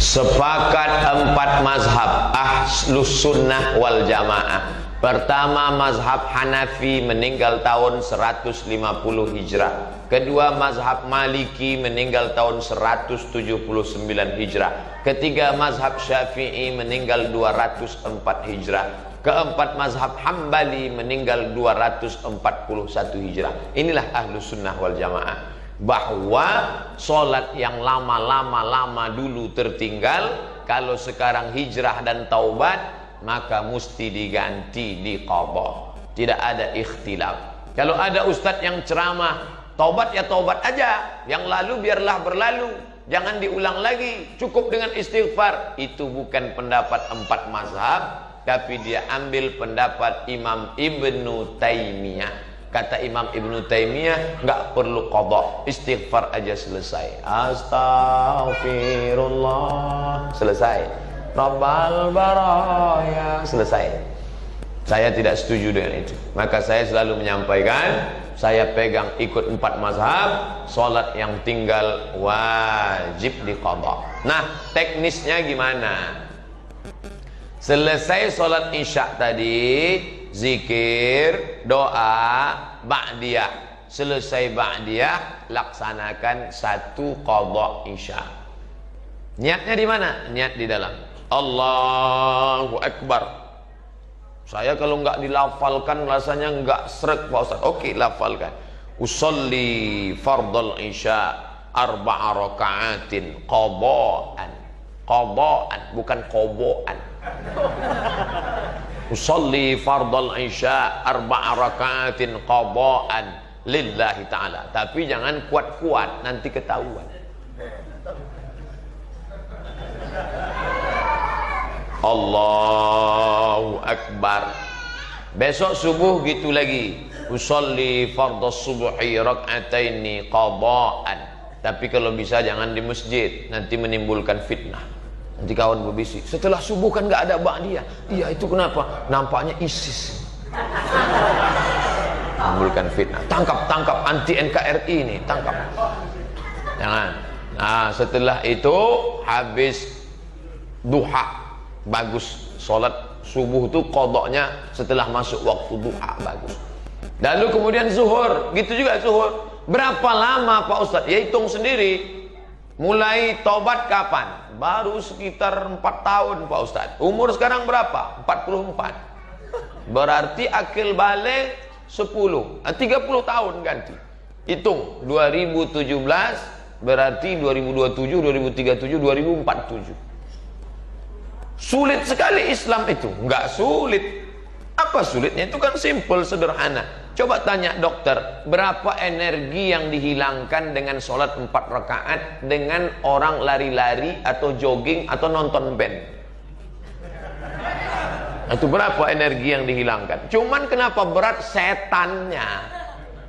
Sepakat empat mazhab Ahlus Sunnah wal Jamaah. Pertama, mazhab Hanafi meninggal tahun 150 Hijrah. Kedua, mazhab Maliki meninggal tahun 179 Hijrah. Ketiga, mazhab Syafi'i meninggal 204 Hijrah. Keempat, mazhab Hambali meninggal 241 Hijrah. Inilah Ahlus Sunnah wal Jamaah. Bahwa sholat yang lama dulu tertinggal, kalau sekarang hijrah dan taubat, maka mesti diganti, diqadha. Tidak ada ikhtilaf. Kalau ada ustadz yang ceramah, taubat ya taubat aja, yang lalu biarlah berlalu, jangan diulang lagi, cukup dengan istighfar. Itu bukan pendapat empat mazhab, tapi dia ambil pendapat Imam Ibnu Taimiyah. Kata Imam Ibnu Taimiyah, nggak perlu qadha, istighfar aja selesai. Astaghfirullah, selesai. Rabbal baraya, selesai. Saya tidak setuju dengan itu. Maka saya selalu menyampaikan, saya pegang ikut empat mazhab, sholat yang tinggal wajib diqadha. Nah, teknisnya gimana? Selesai sholat isya tadi, zikir, doa, ba'diyah. Selesai ba'diyah, laksanakan satu qadha isya. Niatnya di mana? Niat di dalam. Allahu Akbar. Saya kalau nggak dilafalkan rasanya nggak srek Pak Ustaz. Oke, lafalkan. Usolli fardal isya arba'a raka'atin qadha'an. Qadha'an, bukan qobo'an. Usolli fardal isya arba'a raka'atin qadha'an lillahi ta'ala. Tapi jangan kuat-kuat, nanti ketahuan. Allahu Akbar. Besok subuh gitu lagi. Usolli fardhas subhi rak'ataini qadha'an. Tapi kalau bisa jangan di masjid, nanti menimbulkan fitnah. Nanti kawan berbisik, setelah subuh kan nggak ada ba'diyah. Iya, itu kenapa? Nampaknya ISIS. Menimbulkan fitnah. Tangkap anti NKRI ini, tangkap. Jangan. Nah, setelah itu habis duha. Bagus, sholat subuh itu qadha'nya setelah masuk waktu duha, bagus. Lalu kemudian zuhur, gitu juga zuhur. Berapa lama Pak Ustadz? Ya hitung sendiri. Mulai taubat kapan? Baru sekitar 4 tahun Pak Ustadz. Umur sekarang berapa? 44. Berarti akil balik 10, 30 tahun ganti. Hitung 2017 berarti 2027, 2037, 2047. Sulit sekali Islam itu. Enggak sulit. Apa sulitnya? Itu kan simple, sederhana. Coba tanya dokter, berapa energi yang dihilangkan dengan sholat 4 rakaat dengan orang lari-lari atau jogging atau nonton band? Itu berapa energi yang dihilangkan? Cuman kenapa berat? Setannya.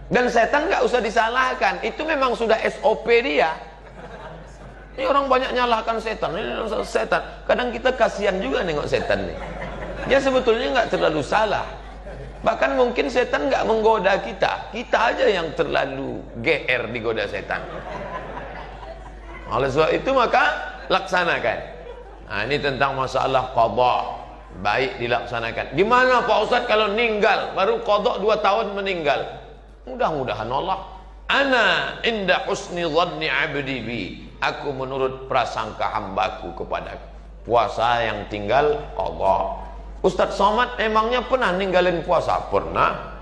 Dan setan nggak usah disalahkan, itu memang sudah SOP dia. Ini orang banyak nyalahkan setan. Ini setan. Kadang kita kasihan juga nengok setan nih. Dia sebetulnya nggak terlalu salah. Bahkan mungkin setan nggak menggoda kita. Kita aja yang terlalu GR digoda setan. Oleh sebab itu maka laksanakan. Nah, ini tentang masalah qadha. Baik dilaksanakan. Gimana Pak Ustadz kalau meninggal? Baru qadha 2 tahun meninggal. Mudah-mudahan Allah. Ana inda husni dhanni abdi bi. Aku menurut prasangka hambaku kepadaku. Puasa yang tinggal qadha. Ustadz Somad emangnya pernah ninggalin puasa? Pernah.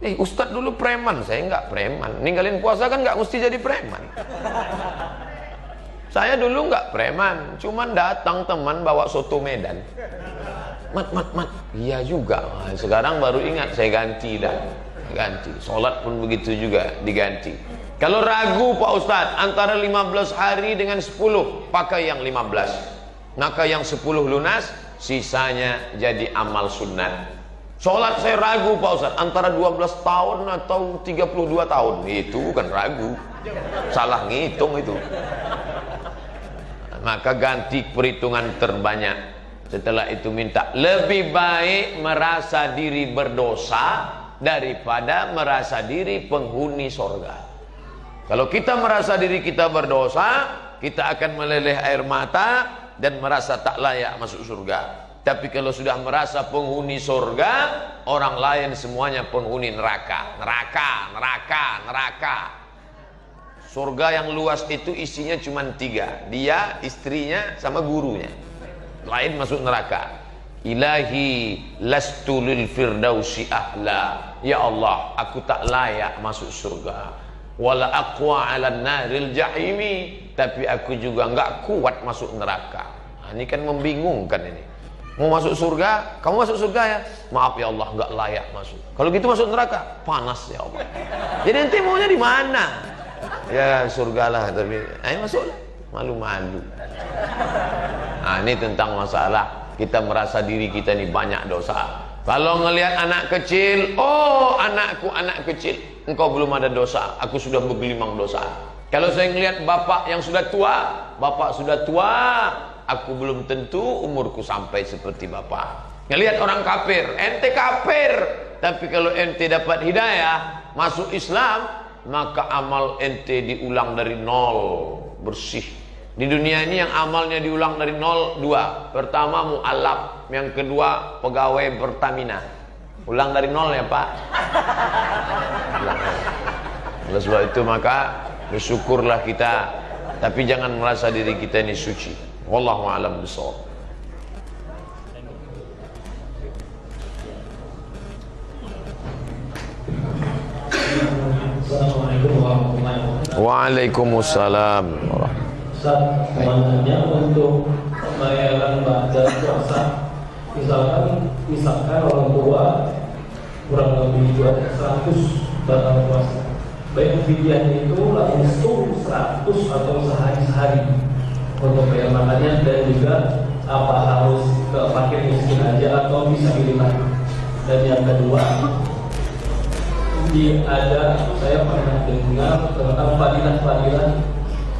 Ustadz dulu preman, saya enggak preman. Ninggalin puasa kan enggak mesti jadi preman. Saya dulu enggak preman, cuman datang teman bawa soto Medan. Mat. Iya juga. Sekarang baru ingat, saya ganti dah. Ganti. Sholat pun begitu juga diganti. Kalau ragu Pak Ustadz antara 15 hari dengan 10, pakai yang 15. Maka yang 10 lunas, sisanya jadi amal sunnah. Sholat saya ragu Pak Ustadz antara 12 tahun atau 32 tahun. Itu bukan ragu, salah ngitung itu. Maka ganti perhitungan terbanyak. Setelah itu minta, lebih baik merasa diri berdosa daripada merasa diri penghuni sorga. Kalau kita merasa diri kita berdosa, kita akan meleleh air mata dan merasa tak layak masuk surga. Tapi kalau sudah merasa penghuni surga, orang lain semuanya penghuni neraka. Neraka. Surga yang luas itu isinya cuma 3. Dia, istrinya, sama gurunya. Lain masuk neraka. Ilahi lastu lil firdausi ahla. Ya Allah, aku tak layak masuk surga. Wala aqwa ala naril jahimi. Tapi aku juga enggak kuat masuk neraka. Nah, ini kan membingungkan ini. Mau masuk surga, kamu masuk surga ya? Maaf ya Allah, enggak layak masuk. Kalau gitu masuk neraka, panas ya Allah. Jadi nanti maunya di mana? Ya surgalah, tapi ayo masuklah. Malu-malu. Nah, ini tentang masalah kita merasa diri kita ini banyak dosa. Kalau ngelihat anak kecil, oh anakku anak kecil, engkau belum ada dosa, aku sudah bergelimang dosa. Kalau saya ngelihat bapak yang sudah tua, bapak sudah tua, aku belum tentu umurku sampai seperti bapak. Ngelihat orang kafir, ente kafir. Tapi kalau ente dapat hidayah, masuk Islam, maka amal ente diulang dari nol, bersih. Di dunia ini yang amalnya diulang dari nol 2. Pertama mu'alaf, yang kedua pegawai Pertamina. Ulang dari nol ya Pak. Oleh sebab itu maka bersyukurlah kita, tapi jangan merasa diri kita ini suci. Wallahu a'lam bishawab. Assalamualaikum warahmatullahi wabarakatuh. Waalaikumsalam. Ustaz, sebenarnya untuk pembayaran baca puasa, misalkan orang tua kurang lebih 100 batal puasa, baik fidyahnya itu langsung 100 atau sehari-hari untuk bayar makannya, dan juga apa harus ke fakir miskin aja atau bisa pilih. Dan yang kedua, saya pernah dengar tentang fadilah-fadilah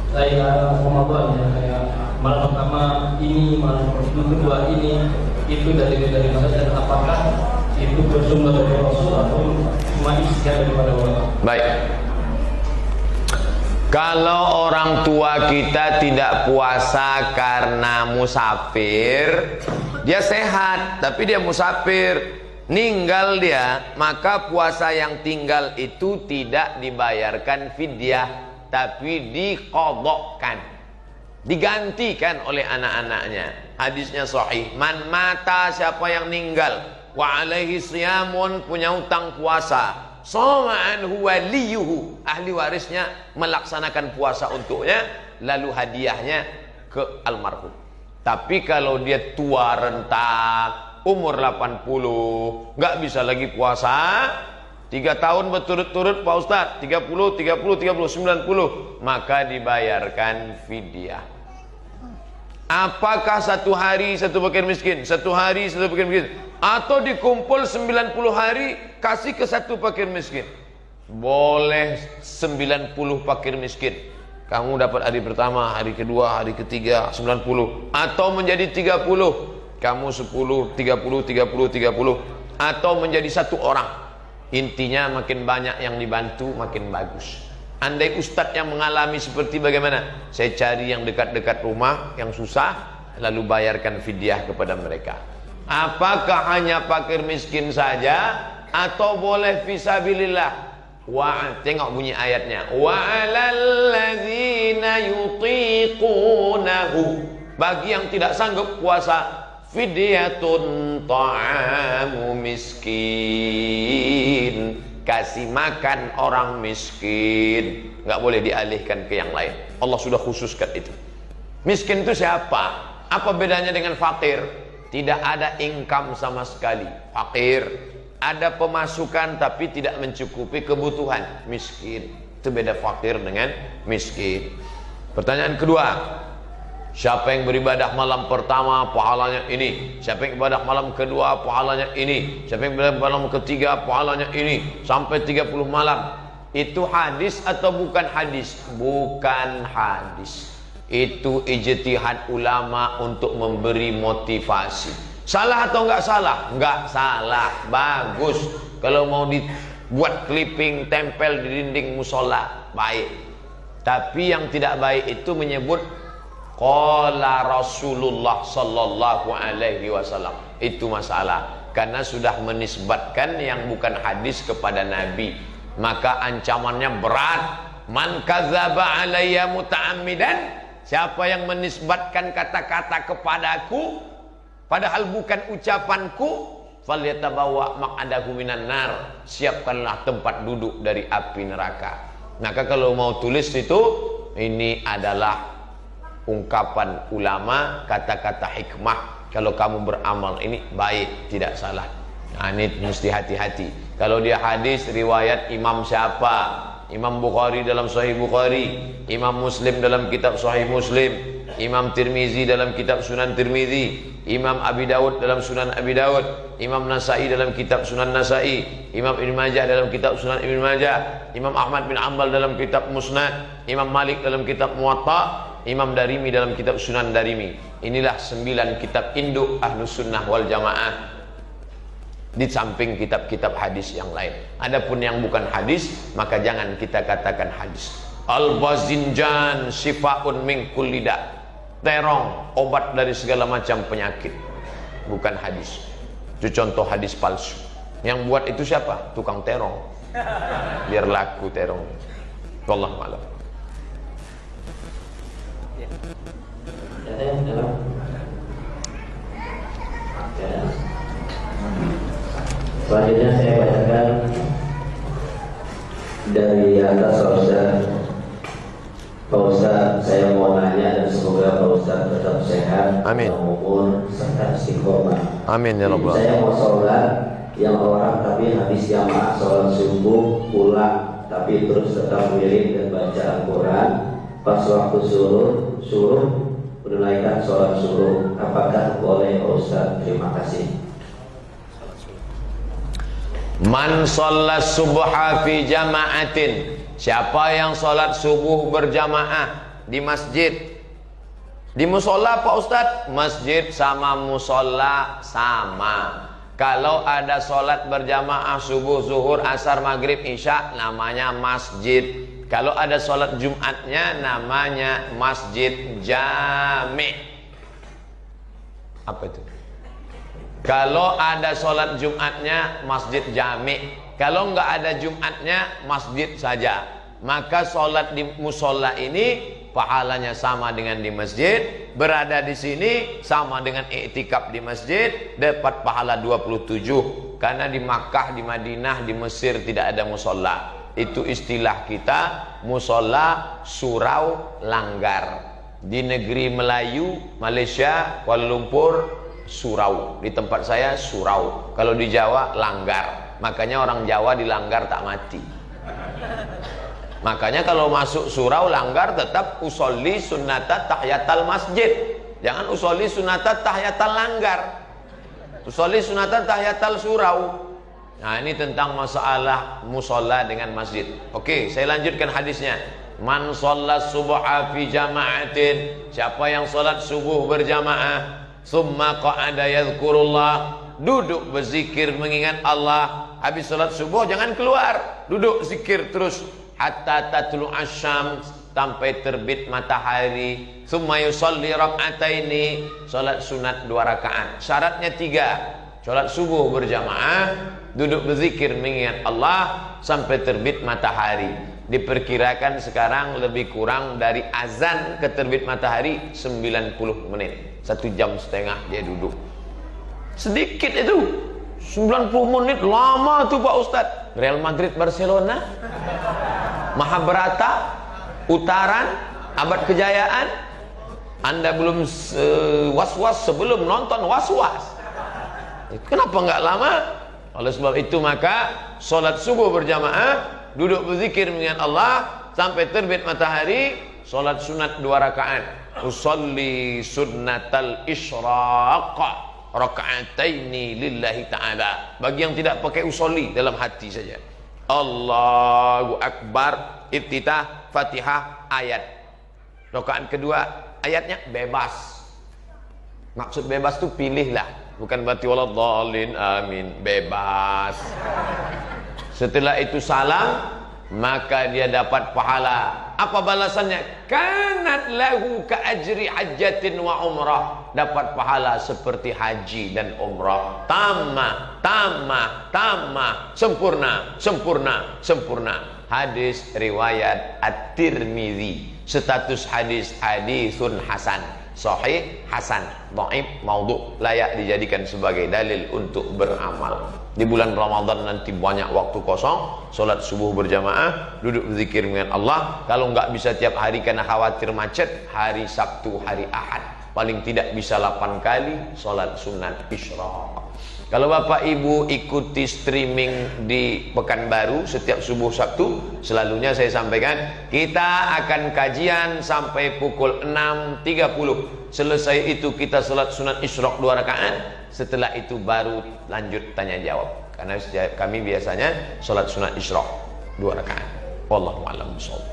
kayak Ramadan ya, kayak malam pertama ini, malam kedua ini, itu dari mana dan apakah itu bersumber dari Rasul atau cuma ijtihad daripada ulama? Baik. Kalau orang tua kita tidak puasa karena musafir, dia sehat tapi dia musafir, ninggal dia, maka puasa yang tinggal itu tidak dibayarkan fidyah, tapi diqadhakan, digantikan oleh anak-anaknya. Hadisnya sahih, man mata, siapa yang meninggal, wa alaihi siyamun, punya utang puasa, shoma anhu waliyuhu, ahli warisnya melaksanakan puasa untuknya, lalu hadiahnya ke almarhum. Tapi kalau dia tua renta, umur 80, nggak bisa lagi puasa, 3 tahun berturut-turut Pak Ustadz, 30, 90, maka dibayarkan fidyah. Apakah 1 hari 1 fakir miskin, 1 hari 1 fakir miskin, atau dikumpul 90 hari kasih ke 1 fakir miskin? Boleh 90 fakir miskin. Kamu dapat hari pertama, hari kedua, hari ketiga 90, atau menjadi 30, kamu 10, 30, atau menjadi 1 orang. Intinya makin banyak yang dibantu makin bagus. Andai ustadz yang mengalami seperti bagaimana? Saya cari yang dekat-dekat rumah, yang susah, lalu bayarkan fidyah kepada mereka. Apakah hanya fakir miskin saja atau boleh fisabilillah? Tengok bunyi ayatnya. Wa 'alal ladzina yutiqunahu, bagi yang tidak sanggup puasa, fidyatun ta'amu miskin, kasih makan orang miskin, nggak boleh dialihkan ke yang lain. Allah sudah khususkan itu. Miskin itu siapa? Apa bedanya dengan fakir? Tidak ada income sama sekali. Fakir ada pemasukan tapi tidak mencukupi kebutuhan. Miskin itu beda, fakir dengan miskin. Pertanyaan kedua, siapa yang beribadah malam pertama pahalanya ini, siapa yang beribadah malam kedua pahalanya ini, siapa yang beribadah malam ketiga pahalanya ini, sampai 30 malam. Itu hadis atau bukan hadis? Bukan hadis. Itu ijtihad ulama untuk memberi motivasi. Salah atau enggak salah? Enggak salah, bagus. Kalau mau dibuat clipping tempel di dinding musola, baik. Tapi yang tidak baik itu menyebut qala Rasulullah sallallahu alaihi wasallam. Itu masalah, karena sudah menisbatkan yang bukan hadis kepada Nabi, maka ancamannya berat. Man kadzaba alayya muta'ammidan, siapa yang menisbatkan kata-kata kepadaku padahal bukan ucapanku, falyatabawa maq'adahu minan nar, siapkanlah tempat duduk dari api neraka. Maka kalau mau tulis itu, ini adalah ungkapan ulama, kata-kata hikmah. Kalau kamu beramal ini baik, tidak salah. Nah, ini mesti hati-hati. Kalau dia hadis riwayat imam siapa? Imam Bukhari dalam Sahih Bukhari, Imam Muslim dalam kitab Sahih Muslim, Imam Tirmizi dalam kitab Sunan Tirmizi, Imam Abi Dawud dalam Sunan Abi Dawud, Imam Nasai dalam kitab Sunan Nasai, Imam Ibn Majah dalam kitab Sunan Ibn Majah, Imam Ahmad bin Ambal dalam kitab Musnad, Imam Malik dalam kitab Muwatta, Imam Darimi dalam kitab Sunan Darimi. Inilah 9 kitab induk Ahlus Sunnah wal Jamaah, di samping kitab-kitab hadis yang lain. Adapun yang bukan hadis, maka jangan kita katakan hadis. Al-Bazinjan syifaun min kulli da, terong obat dari segala macam penyakit, bukan hadis. Itu contoh hadis palsu. Yang buat itu siapa? Tukang terong, biar laku terong. Wallahu a'lam. Selanjutnya saya bacakan dari atas Pak Ustaz, saya mau nanya dan semoga Pak Ustaz tetap sehat, Amin. umur serta istiqomah. Amin ya rabbal alamin. Saya mau sholat yang orang tapi habis jamaah sholat subuh pulang, tapi terus tetap wirid dan baca Al-Quran. Pas waktu suruh menunaikan sholat suruh, apakah boleh Pak Ustaz? Terima kasih. Man sholat subha fi jama'atin, siapa yang sholat subuh berjamaah di masjid. Di musola Pak Ustadz, masjid sama musola sama. Kalau ada sholat berjamaah subuh, zuhur, asar, maghrib, isya, namanya masjid. Kalau ada sholat Jumatnya, namanya masjid jami'. Apa itu? Kalau ada sholat Jumatnya, masjid jami'. Kalau nggak ada Jumatnya, masjid saja. Maka sholat di musola ini pahalanya sama dengan di masjid. Berada di sini sama dengan i'tikaf di masjid, dapat pahala 27. Karena di Makkah, di Madinah, di Mesir tidak ada musola. Itu istilah kita, musola surau langgar. Di negeri Melayu, Malaysia, Kuala Lumpur, surau. Di tempat saya surau. Kalau di Jawa langgar. Makanya orang Jawa dilanggar tak mati. Makanya kalau masuk surau langgar tetap usolli sunnata tahiyatal masjid. Jangan usolli sunnata tahiyatal langgar. Usolli sunnata tahiyatal surau. Nah, ini tentang masalah musola dengan masjid. Oke, saya lanjutkan hadisnya. Man sholat subha fi jama'atin, siapa yang sholat subuh berjamaah, summa qa'ada yadhkurullah, duduk berzikir mengingat Allah. Habis sholat subuh jangan keluar, duduk zikir terus hatta tatlu asyam, sampai terbit matahari. Summa yusalli rak'ataini, sholat sunat 2 rakaat. Syaratnya 3. Sholat subuh berjamaah, duduk berzikir mengingat Allah sampai terbit matahari. Diperkirakan sekarang lebih kurang dari azan ke terbit matahari 90 menit. 1,5 jam dia duduk. Sedikit itu. 90 menit lama tuh Pak Ustadz. Real Madrid Barcelona, Mahabharata, Utaran, Abad Kejayaan. Anda belum was-was sebelum nonton was-was. Kenapa nggak lama? Oleh sebab itu maka sholat subuh berjamaah, duduk berzikir mengingat Allah sampai terbit matahari. Sholat sunat 2 rakaat. Usolli sunnatal isyraq raka'ataini lillahi ta'ala. Bagi yang tidak pakai usolli, dalam hati saja. Allahu Akbar, iftitah, Fatihah, ayat. Rakaat kedua ayatnya bebas. Maksud bebas itu pilihlah. Bukan berarti waladhdallin, amin. Bebas. Setelah itu salam, maka dia dapat pahala Apa balasannya? Kanat lahu ka ajri hajjatin wa umrah. Dapat pahala seperti haji dan umrah. Tamah, tamah, tamah. Sempurna, sempurna, sempurna. Hadis riwayat At-Tirmidzi. Status hadis hadisun hasan. Sahih, hasan, dhaif, maudhu, layak dijadikan sebagai dalil untuk beramal. Di bulan Ramadan nanti banyak waktu kosong, solat subuh berjamaah, duduk berzikir dengan Allah. Kalau nggak bisa tiap hari karena khawatir macet, hari Sabtu, hari Ahad, paling tidak bisa 8 kali solat sunat isyraq. Kalau Bapak Ibu ikuti streaming di Pekanbaru setiap subuh Sabtu, selalunya saya sampaikan, kita akan kajian sampai pukul 6.30. Selesai itu kita salat sunat isyraq 2 rakaat. Setelah itu baru lanjut tanya jawab. Karena kami biasanya salat sunat isyraq 2 rakaat. Wallahu a'lam bishawab.